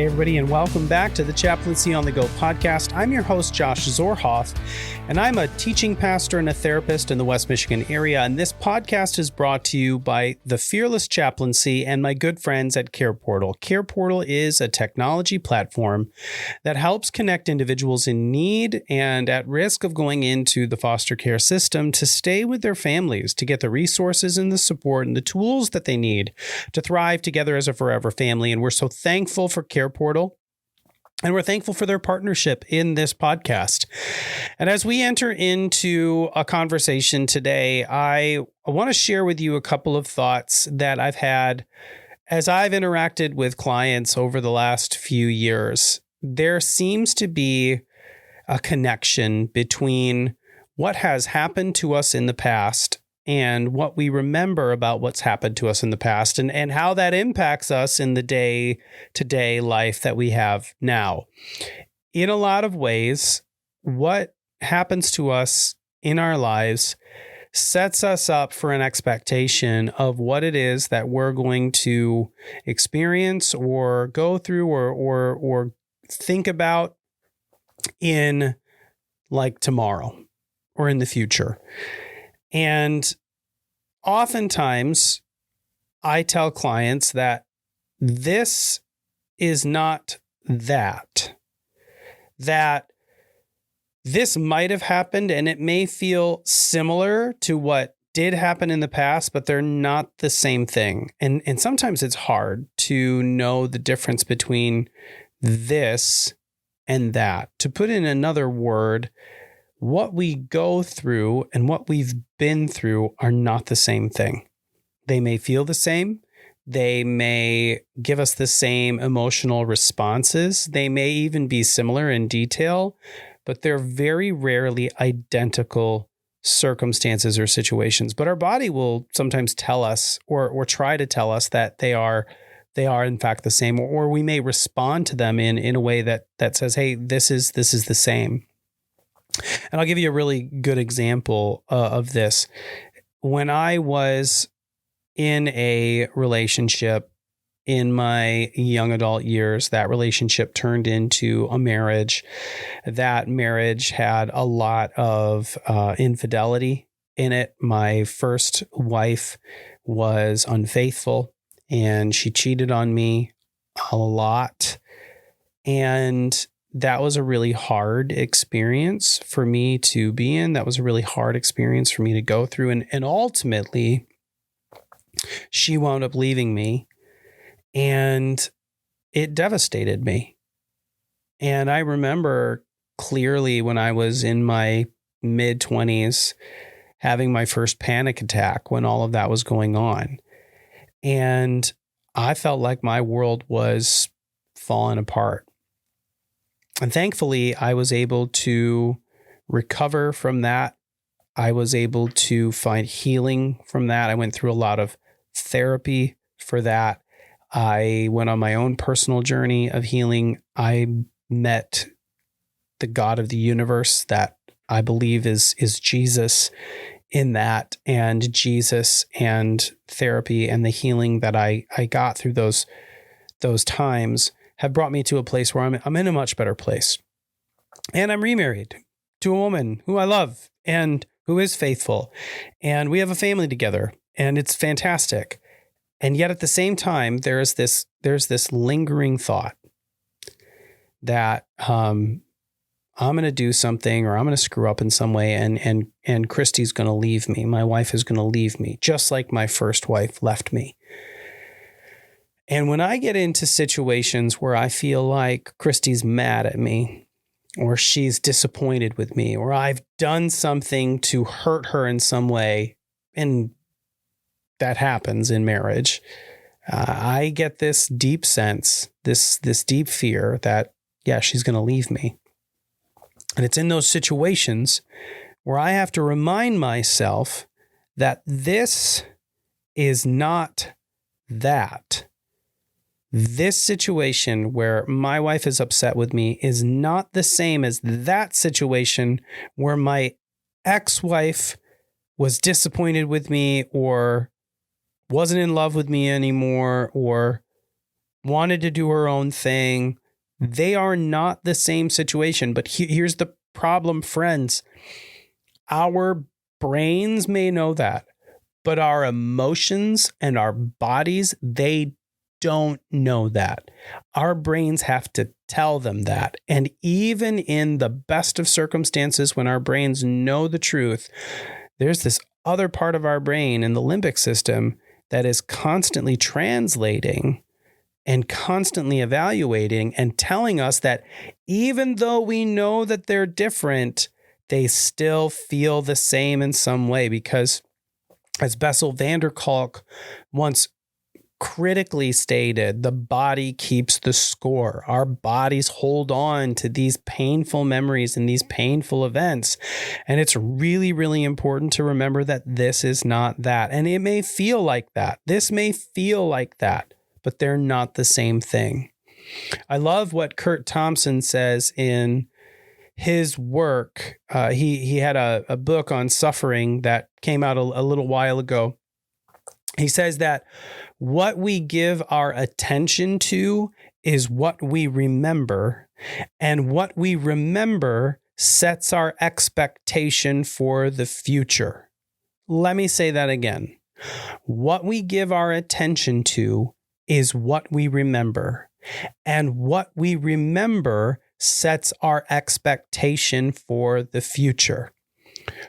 Hey, everybody, and welcome back to the Chaplaincy on the Go podcast. I'm your host, Josh Zorhoff, and I'm a teaching pastor and a therapist in the West Michigan area. And this podcast is brought to you by the Fearless Chaplaincy and my good friends at Care Portal. Care Portal is a technology platform that helps connect individuals in need and at risk of going into the foster care system to stay with their families, to get the resources and the support and the tools that they need to thrive together as a forever family. And we're so thankful for Care Portal, and we're thankful for their partnership in this podcast. And as we enter into a conversation today, I want to share with you a couple of thoughts that I've had as I've interacted with clients over the last few years. There seems to be a connection between what has happened to us in the past and what we remember about what's happened to us in the past and how that impacts us in the day-to-day life that we have now. In a lot of ways, what happens to us in our lives sets us up for an expectation of what it is that we're going to experience or go through or think about in like tomorrow or in the future. And oftentimes I tell clients that this is not that this might have happened and it may feel similar to what did happen in the past, but they're not the same thing. And sometimes it's hard to know the difference between this and that. To put in another word, what we go through and what we've been through are not the same thing. They may feel the same. They may give us the same emotional responses. They may even be similar in detail, but they're very rarely identical circumstances or situations. But our body will sometimes tell us or try to tell us that they are in fact the same, or we may respond to them in a way that says, hey, this is the same. And I'll give you a really good example of this. When I was in a relationship in my young adult years, that relationship turned into a marriage. That marriage had a lot of infidelity in it. My first wife was unfaithful and she cheated on me a lot. And that was a really hard experience for me to be in. That was a really hard experience for me to go through. And ultimately, she wound up leaving me and it devastated me. And I remember clearly when I was in my mid-20s having my first panic attack when all of that was going on. And I felt like my world was falling apart. And thankfully, I was able to recover from that. I was able to find healing from that. I went through a lot of therapy for that. I went on my own personal journey of healing. I met the God of the universe that I believe is Jesus in that, and Jesus and therapy and the healing that I got through those times have brought me to a place where I'm in a much better place. And I'm remarried to a woman who I love and who is faithful. And we have a family together and it's fantastic. And yet at the same time, there's this lingering thought that I'm going to do something or I'm going to screw up in some way and Christy's going to leave me. My wife is going to leave me, just like my first wife left me. And when I get into situations where I feel like Christy's mad at me or she's disappointed with me or I've done something to hurt her in some way, and that happens in marriage, I get this deep sense, this deep fear that, yeah, she's going to leave me. And it's in those situations where I have to remind myself that this is not that. This situation where my wife is upset with me is not the same as that situation where my ex-wife was disappointed with me or wasn't in love with me anymore or wanted to do her own thing. They are not the same situation. But here's the problem, friends. Our brains may know that, but our emotions and our bodies, they don't know that. Our brains have to tell them that. And even in the best of circumstances, when our brains know the truth, there's this other part of our brain in the limbic system that is constantly translating and constantly evaluating and telling us that even though we know that they're different, they still feel the same in some way. Because as Bessel van der Kolk once critically stated, the body keeps the score. Our bodies hold on to these painful memories and these painful events. And it's really, really important to remember that this is not that. And it may feel like that. This may feel like that, but they're not the same thing. I love what Kurt Thompson says in his work. He had a book on suffering that came out a little while ago. He says that what we give our attention to is what we remember, and what we remember sets our expectation for the future. Let me say that again. What we give our attention to is what we remember, and what we remember sets our expectation for the future.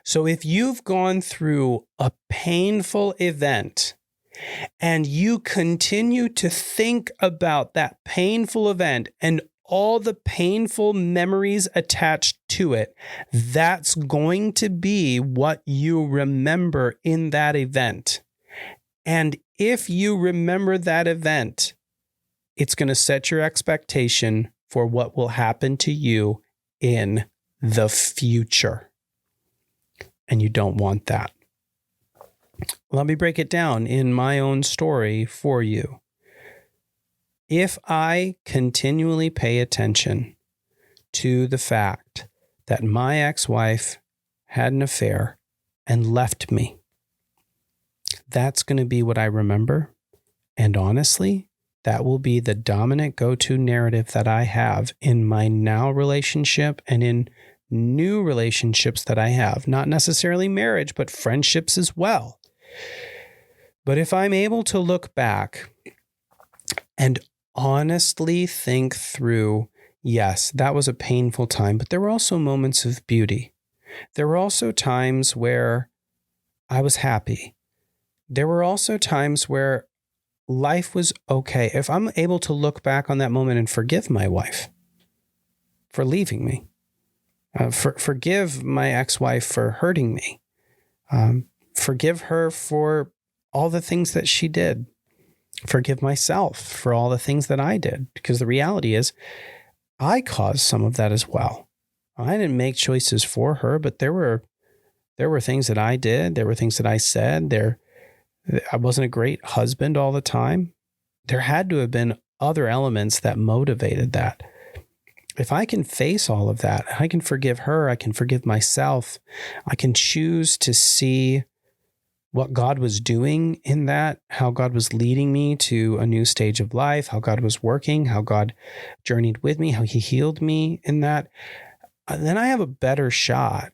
So if you've gone through a painful event and you continue to think about that painful event and all the painful memories attached to it, that's going to be what you remember in that event. And if you remember that event, it's going to set your expectation for what will happen to you in the future. And you don't want that. Let me break it down in my own story for you. If I continually pay attention to the fact that my ex-wife had an affair and left me, that's going to be what I remember. And honestly, that will be the dominant go-to narrative that I have in my now relationship and in new relationships that I have. Not necessarily marriage, but friendships as well. But if I'm able to look back and honestly think through, yes, that was a painful time, but there were also moments of beauty. There were also times where I was happy. There were also times where life was okay. If I'm able to look back on that moment and forgive my wife for leaving me, forgive my ex-wife for hurting me, forgive her for all the things that she did, forgive myself for all the things that I did, because the reality is I caused some of that as well. I didn't make choices for her, but there were things that I did. There were things that I said. I wasn't a great husband all the time. There had to have been other elements that motivated that. If I can face all of that, I can forgive her, I can forgive myself, I can choose to see what God was doing in that, how God was leading me to a new stage of life, how God was working, how God journeyed with me, how he healed me in that, then I have a better shot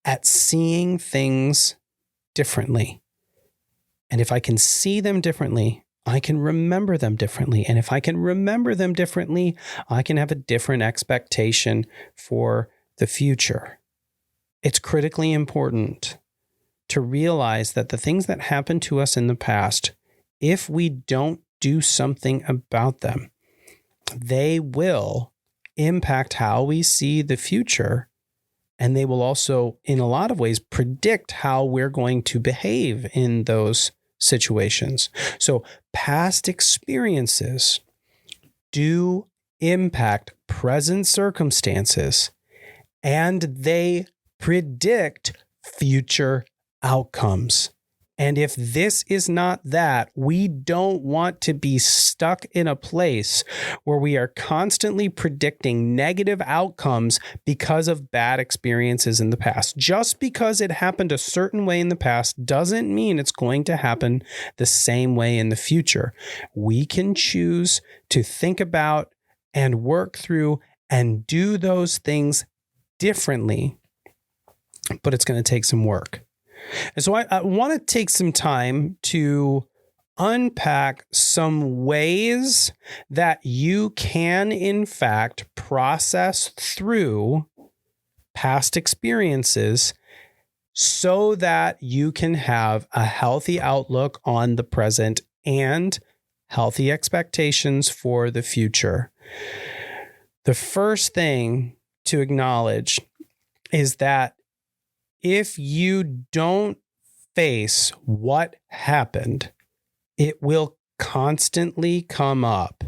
at seeing things differently. And if I can see them differently, I can remember them differently. And if I can remember them differently, I can have a different expectation for the future. It's critically important to realize that the things that happened to us in the past, if we don't do something about them, they will impact how we see the future. And they will also, in a lot of ways, predict how we're going to behave in those situations. So past experiences do impact present circumstances, and they predict future outcomes. And if this is not that, we don't want to be stuck in a place where we are constantly predicting negative outcomes because of bad experiences in the past. Just because it happened a certain way in the past doesn't mean it's going to happen the same way in the future. We can choose to think about and work through and do those things differently, but it's going to take some work. And so I want to take some time to unpack some ways that you can, in fact, process through past experiences so that you can have a healthy outlook on the present and healthy expectations for the future. The first thing to acknowledge is that if you don't face what happened, it will constantly come up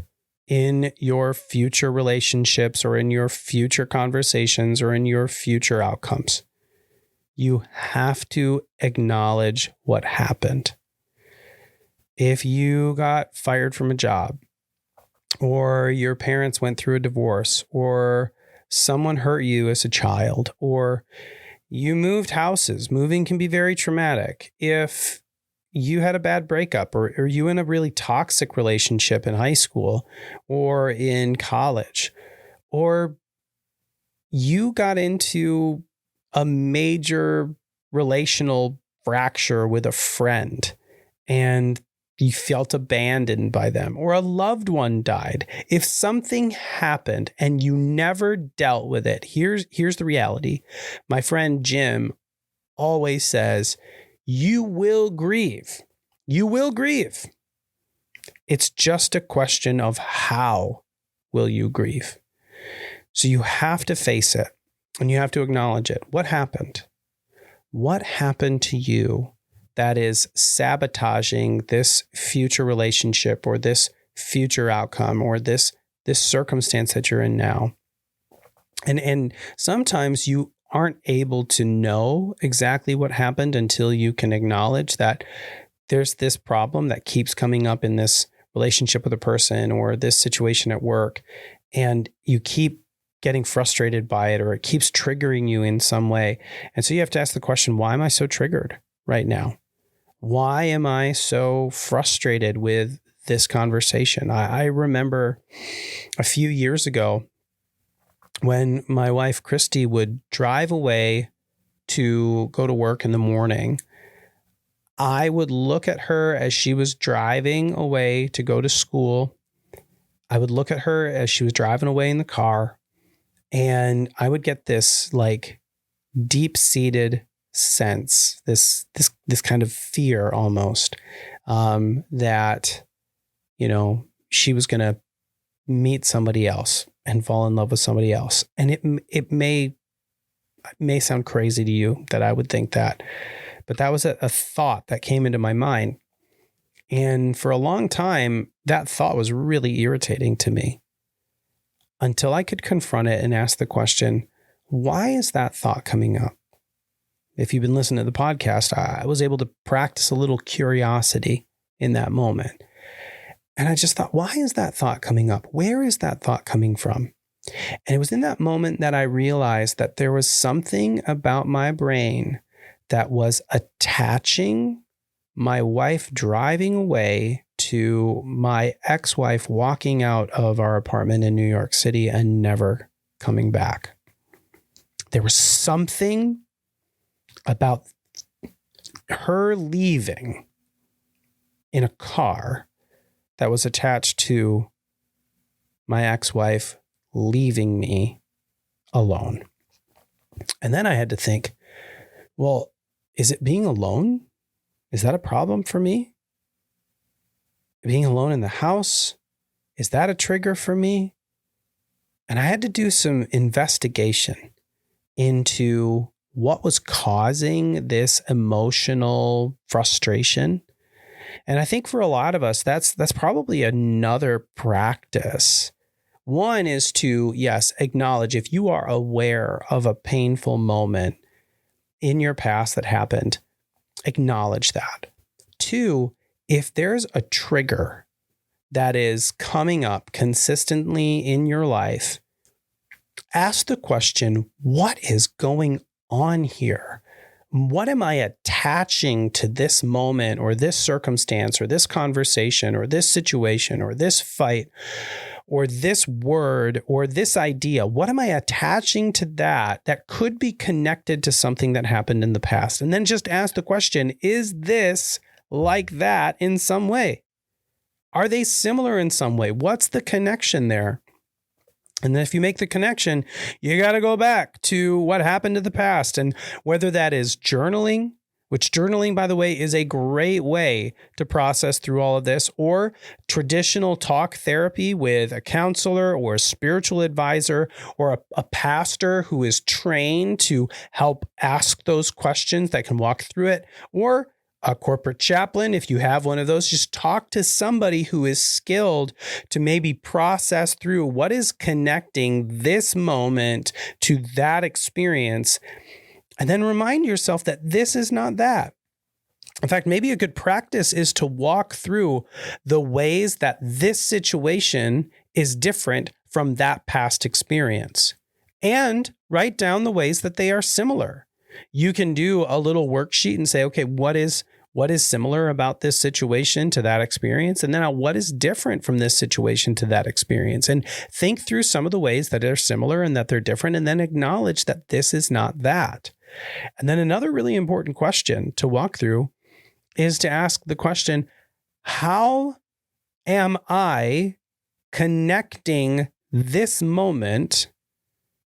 in your future relationships or in your future conversations or in your future outcomes. You have to acknowledge what happened. If you got fired from a job, or your parents went through a divorce, or someone hurt you as a child, or you moved houses. Moving can be very traumatic. If you had a bad breakup, or you in a really toxic relationship in high school or in college, or you got into a major relational fracture with a friend and you felt abandoned by them, or a loved one died. If something happened and you never dealt with it, here's the reality. My friend Jim always says, you will grieve. You will grieve. It's just a question of how will you grieve. So you have to face it and you have to acknowledge it. What happened? What happened to you that is sabotaging this future relationship or this future outcome or this circumstance that you're in now? And sometimes you aren't able to know exactly what happened until you can acknowledge that there's this problem that keeps coming up in this relationship with a person or this situation at work, and you keep getting frustrated by it, or it keeps triggering you in some way. And so you have to ask the question, why am I so triggered right now? Why am I so frustrated with this conversation? I remember a few years ago when my wife, Christy, would drive away to go to work in the morning. I would look at her as she was driving away to go to school. I would look at her as she was driving away in the car, and I would get this like deep-seated sense, this kind of fear almost, that, you know, she was going to meet somebody else and fall in love with somebody else. And it may sound crazy to you that I would think that, but that was a thought that came into my mind. And for a long time, that thought was really irritating to me until I could confront it and ask the question, why is that thought coming up? If you've been listening to the podcast, I was able to practice a little curiosity in that moment. And I just thought, why is that thought coming up? Where is that thought coming from? And it was in that moment that I realized that there was something about my brain that was attaching my wife driving away to my ex-wife walking out of our apartment in New York City and never coming back. There was something about her leaving in a car that was attached to my ex-wife leaving me alone. And then I had to think, well, is it being alone? Is that a problem for me? Being alone in the house, is that a trigger for me? And I had to do some investigation into what was causing this emotional frustration. And I think for a lot of us, that's probably another practice. One is to, yes, acknowledge if you are aware of a painful moment in your past that happened, acknowledge that. two, if there's a trigger that is coming up consistently in your life, ask the question, what is going on here? What am I attaching to this moment or this circumstance or this conversation or this situation or this fight or this word or this idea? What am I attaching to that could be connected to something that happened in the past? And then just ask the question, is this like that in some way? Are they similar in some way? What's the connection there? And then if you make the connection, you got to go back to what happened in the past. And whether that is journaling, which journaling, by the way, is a great way to process through all of this, or traditional talk therapy with a counselor or a spiritual advisor or a pastor who is trained to help ask those questions that can walk through it, or a corporate chaplain, if you have one of those, just talk to somebody who is skilled to maybe process through what is connecting this moment to that experience. And then remind yourself that this is not that. In fact, maybe a good practice is to walk through the ways that this situation is different from that past experience and write down the ways that they are similar. You can do a little worksheet and say, okay, what is similar about this situation to that experience? And then what is different from this situation to that experience? And think through some of the ways that are similar and that they're different, and then acknowledge that this is not that. And then another really important question to walk through is to ask the question, how am I connecting this moment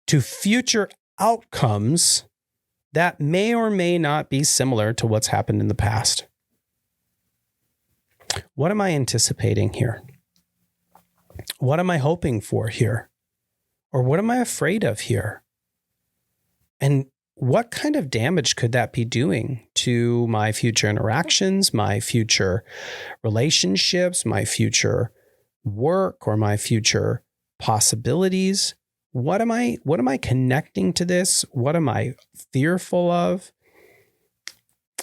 to future outcomes that may or may not be similar to what's happened in the past? What am I anticipating here? What am I hoping for here? Or what am I afraid of here? And what kind of damage could that be doing to my future interactions, my future relationships, my future work, or my future possibilities? What am I connecting to this? What am I fearful of?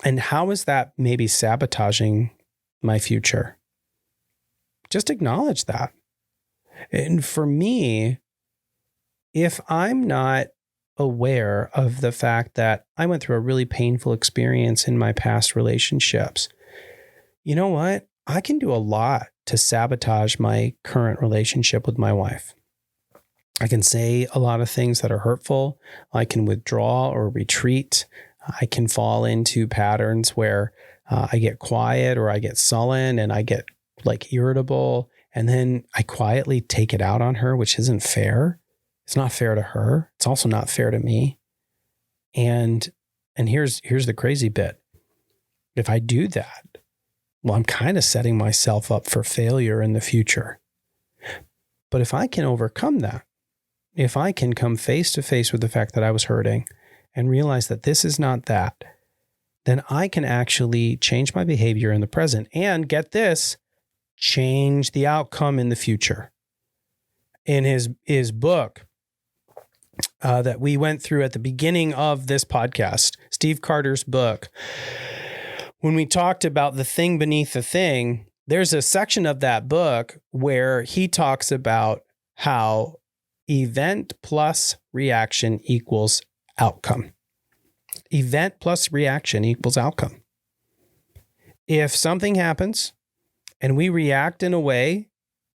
And how is that maybe sabotaging my future? Just acknowledge that. And for me, if I'm not aware of the fact that I went through a really painful experience in my past relationships, you know what? I can do a lot to sabotage my current relationship with my wife. I can say a lot of things that are hurtful. I can withdraw or retreat. I can fall into patterns where I get quiet or I get sullen and I get like irritable. And then I quietly take it out on her, which isn't fair. It's not fair to her. It's also not fair to me. And here's the crazy bit. If I do that, well, I'm kind of setting myself up for failure in the future. But if I can overcome that, if I can come face to face with the fact that I was hurting and realize that this is not that, then I can actually change my behavior in the present and, get this, change the outcome in the future. In his book that we went through at the beginning of this podcast, Steve Carter's book, when we talked about the thing beneath the thing, there's a section of that book where he talks about how event plus reaction equals outcome. Event plus reaction equals outcome. If something happens and we react in a way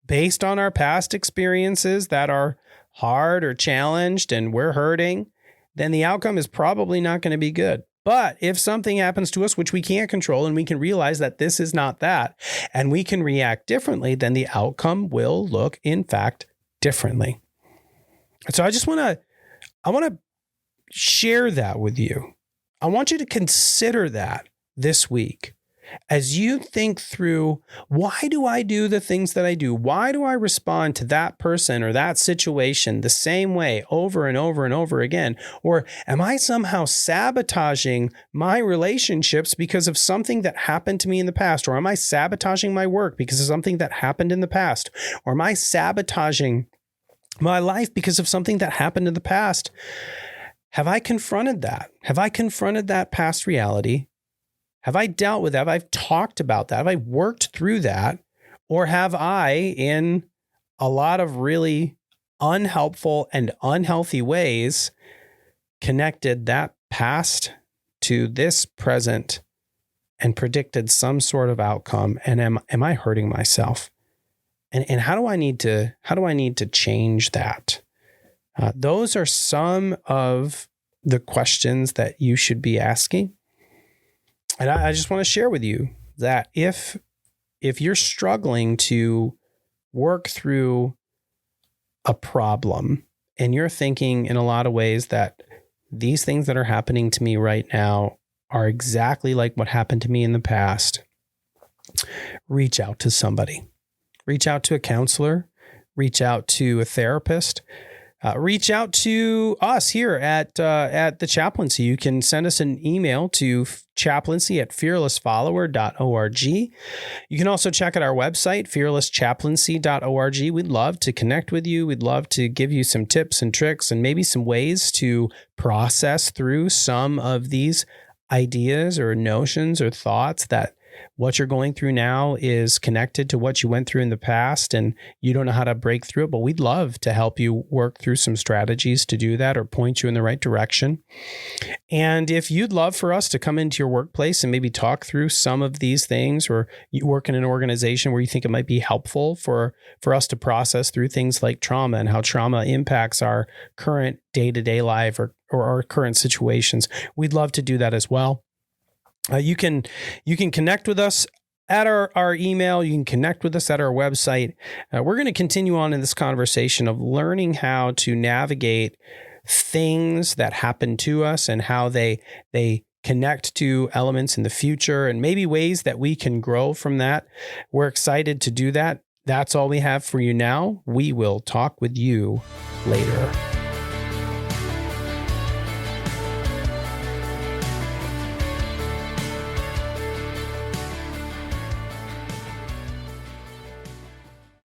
based on our past experiences that are hard or challenged and we're hurting, then the outcome is probably not going to be good. But if something happens to us, which we can't control, and we can realize that this is not that, and we can react differently, then the outcome will look, in fact, differently. So I want to share that with you. I want you to consider that this week as you think through, why do I do the things that I do? Why do I respond to that person or that situation the same way over and over and over again? Or am I somehow sabotaging my relationships because of something that happened to me in the past? Or am I sabotaging my work because of something that happened in the past? Or am I sabotaging my life because of something that happened in the past? Have I confronted that? Have I confronted that past reality? Have I dealt with that? Have I talked about that? Have I worked through that? Or have I, in a lot of really unhelpful and unhealthy ways, connected that past to this present and predicted some sort of outcome? And am I hurting myself? And how do I need to change that? Those are some of the questions that you should be asking. And I just want to share with you that if you're struggling to work through a problem and you're thinking in a lot of ways that these things that are happening to me right now are exactly like what happened to me in the past, reach out to somebody. Reach out to a counselor. Reach out to a therapist. Reach out to us here at the Chaplaincy. You can send us an email to chaplaincy@fearlessfollower.org. You can also check out our website, fearlesschaplaincy.org. We'd love to connect with you. We'd love to give you some tips and tricks and maybe some ways to process through some of these ideas or notions or thoughts that what you're going through now is connected to what you went through in the past and you don't know how to break through it, but we'd love to help you work through some strategies to do that or point you in the right direction. And if you'd love for us to come into your workplace and maybe talk through some of these things, or you work in an organization where you think it might be helpful for us to process through things like trauma and how trauma impacts our current day-to-day life or our current situations, we'd love to do that as well. You can connect with us at our email. You can connect with us at our website. We're going to continue on in this conversation of learning how to navigate things that happen to us and how they connect to elements in the future and maybe ways that we can grow from that. We're excited to do that. That's all we have for you now. We will talk with you later.